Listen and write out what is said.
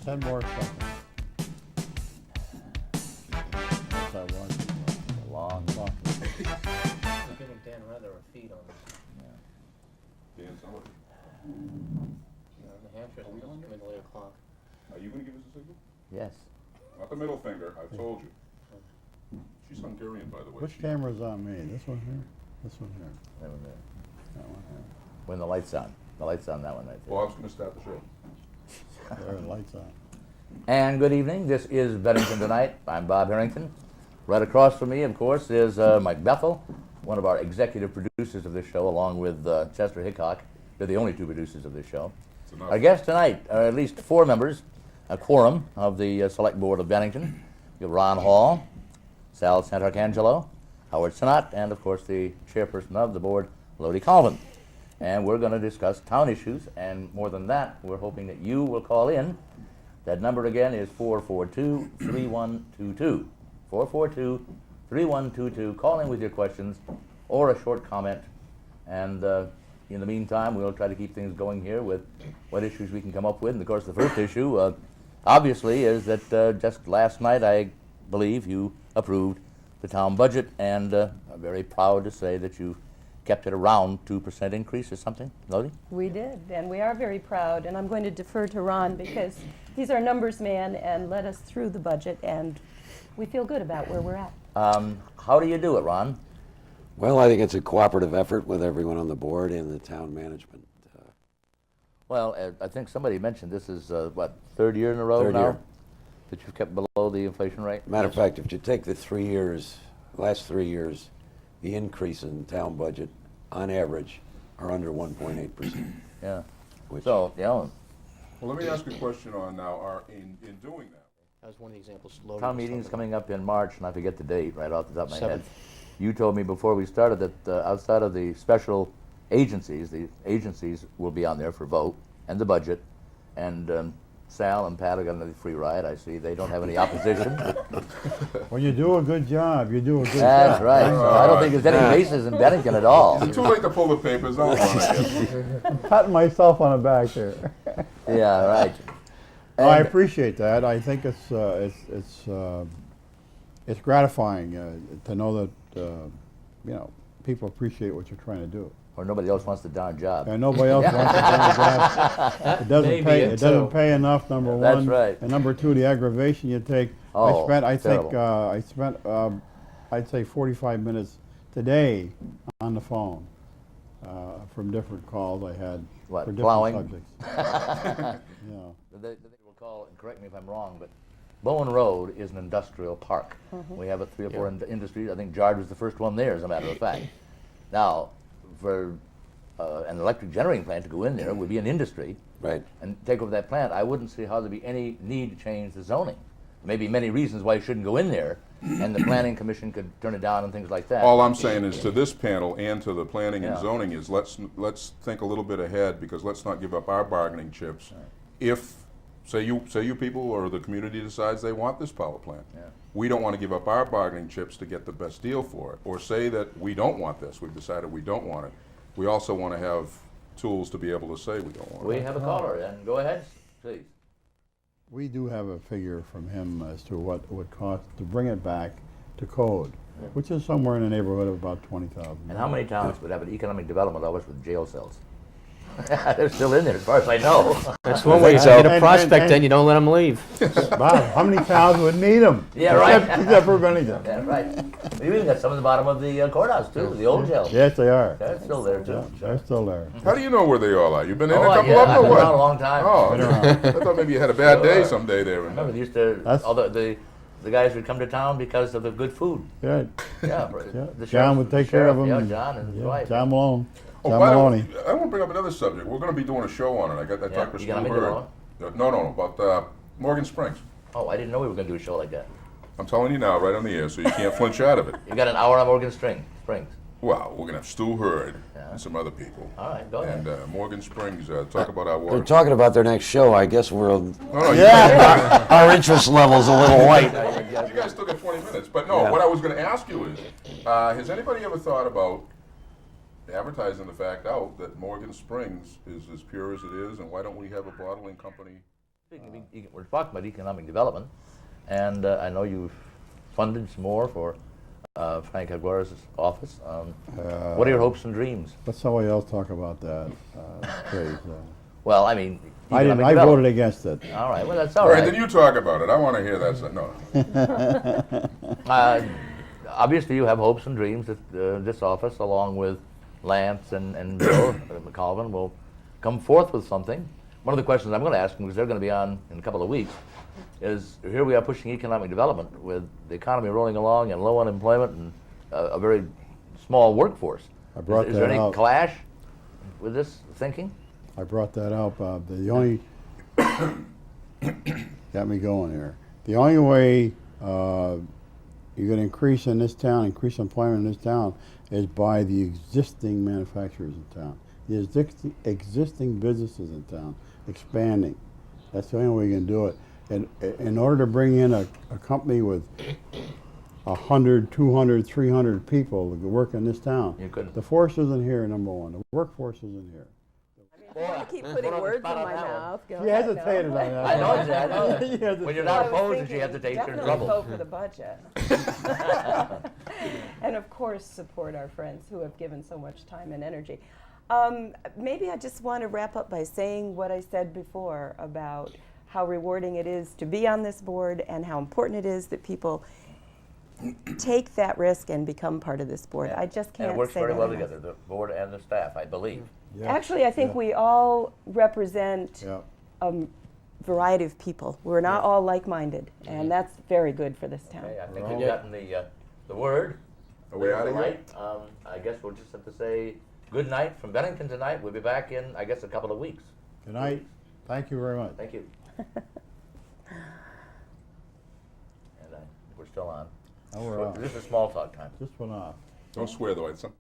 10 more seconds. Yes, I was. A long Fuck. I'm giving Dan Rather a feed on this. Dan, somebody. New Hampshire's supposed to come in at 8 o'clock. Are you going to give us a signal? Yes. Not the middle finger, I told you. She's Hungarian, by the way. Which camera's on me? This one here? This one here? That one there. That one here. When the light's on. The light's on that one right there. Well, I was going to start the show. There, the lights on. And good evening. This is Bennington Tonight. I'm Bob Harrington. Right across from me, of course, is Mike Bethel, one of our executive producers of this show, along with Chester Hickok. They're the only two producers of this show. Our guests tonight are at least four members, a quorum of the Select Board of Bennington. You have Ron Hall, Sal Santarcangelo, Howard Sinnott, and of course the chairperson of the board, Lodi Colvin. And we're going to discuss town issues, and more than that, we're hoping that you will call in. That number again is 442-3122. 442-3122. Call in with your questions or a short comment. And in the meantime, we'll try to keep things going here with what issues we can come up with. And of course, the first issue, obviously, is that just last night, I believe, you approved the town budget, and I'm very proud to say that you kept it around 2% increase or something. Lodi? We did, and we are very proud, and I'm going to defer to Ron because he's our numbers man and led us through the budget, and we feel good about where we're at. How do you do it, Ron? Well, I think it's a cooperative effort with everyone on the board and the town management. Well, I think somebody mentioned this is, what, third year in a row Third now? year. That you've kept below the inflation rate? Matter of fact, if you take the 3 years, last 3 years, the increase in town budget, on average, are under 1.8%. Yeah. Which- So, yeah, Well, let me ask a question on now, in doing that. That was one of the examples. Lodi town was meeting's talking coming up in March, and I forget the date right off the top of my head. Seventh. You told me before we started that outside of the special agencies, the agencies will be on there for vote, and the budget, and Sal and Pat are going to the free ride. I see they don't have any opposition. When you do a good job, you do a good That's job. right. So I don't think there's any basis in Bennington at all. Is it too late to pull the papers out on it? I'm patting myself on the back there. Yeah, right. I And- appreciate that. I think it's gratifying to know that people appreciate what you're trying to do. Or nobody else wants the darn job. And nobody else wants to do that. It doesn't Maybe pay. it It doesn't too. pay enough. Number one. That's right. And number two, the aggravation you take. Oh, I terrible. spent I'd say 45 minutes today on the phone from different calls I had What, for different plowing? subjects. They will call, and correct me if I'm wrong, but Bowen Road is an industrial park. We have 3 or 4 industries. I think Jard was the first one there, as a matter of fact. Now, for an electric generating plant to go in there would be an industry Right. and take over that plant. I wouldn't see how there'd be any need to change the zoning. Maybe many reasons why you shouldn't go in there, and the planning commission could turn it down and things like that. All I'm saying is to this panel and to the planning and Yeah. zoning is let's think a little bit ahead, because let's not give up our bargaining chips. If, say you people or the community decides they want this power plant, Yeah. we don't want to give up our bargaining chips to get the best deal for it. Or say that we don't want this, we've decided we don't want it. We also want to have tools to be able to say we don't want We it. have a caller, and go ahead, please. We do have a figure from him as to what it would cost to bring it back to code, which is somewhere in the neighborhood of about $20,000. And how many towns would have an economic development office with jail cells? They're still in there, as far as I know. That's one way you so. get a prospect, And- then you don't let them leave. Bob, how many towns would need them? Yeah, right. Except for Bennington. Yeah, right. We've even got some at the bottom of the courthouse, too, the old jail. Yes, they are. They're still there, too. Yeah, they're still there. How do you know where they all are? You've been in a Oh, couple yeah, of them I've or been what? around a long time. Oh, Been around. I thought maybe you had a bad day someday there. Remember, they used to, That's- all the guys would come to town because of the good food. Yeah, Yeah. yeah. The John would take care of them. Yeah, and- John and his yeah, wife. John Malone. Oh, John by the Maloney. way, I want to bring up another subject. We're going to be doing a show on it. I talked Yeah, to you Stu gonna make it Bird. on? No, about Morgan Springs. Oh, I didn't know we were going to do a show like that. I'm telling you now, right on the air, so you can't flinch out of it. You got an hour on Morgan Springs. Well, we're going to have Stu Bird Yeah. and some other people. All right, go ahead. And Morgan Springs, talk about our They're water. talking about their next show. I guess we're No, Yeah. our interest level's a little white. you guys still got 20 minutes. But no, Yeah. what I was going to ask you is, has anybody ever thought about advertising the fact out that Morgan Springs is as pure as it is, and why don't we have a bottling company We're talking about economic development, and I know you've funded some more for Frank Aguirre's office. What are your hopes and dreams? Let somebody else talk about that, please. Well, I mean, I didn't. economic I voted development. against it. All right, well, that's all All right, right. then you talk about it. I want to hear that. No. Obviously, you have hopes and dreams that this office, along with Lance and Bill Colvin, will come forth with something. One of the questions I'm going to ask them, because they're going to be on in a couple of weeks, is here we are pushing economic development with the economy rolling along and low unemployment and a very small workforce. I brought Is there that any out. clash with this thinking? I brought that out, Bob. The only got me going here. The only way you're going to increase in this town, increase employment in this town, is by the existing manufacturers in town, the existing businesses in town expanding. That's the only way you can do it. And in order to bring in a company with 100, 200, 300 people to work in this town, You couldn't. the force isn't here. Number one, the workforce isn't here. You keep putting words in my mouth. Go She ahead, hesitated on no. that. I know that. I know that. You hesitated. When you're Well, not I was opposed, thinking you have to take your definitely trouble. vote for the budget. And of course, support our friends who have given so much time and energy. Maybe I just want to wrap up by saying what I said before about how rewarding it is to be on this board and how important it is that people take that risk and become part of this board. I just can't And it works say very that well enough. together, the board and the staff, I believe. Yeah. Actually, I think Yeah. we all represent Yeah. a variety of people. We're not all like-minded, and that's very good for this town. Okay, I think Well- we've gotten the word. Are we out of here? Right. I guess we'll just have to say good night from Bennington tonight. We'll be back in, I guess, a couple of weeks. Good night. Thank you very much. Thank you. And we're still on. Now we're off. This is small talk time. Just went off. Don't swear though. It's some.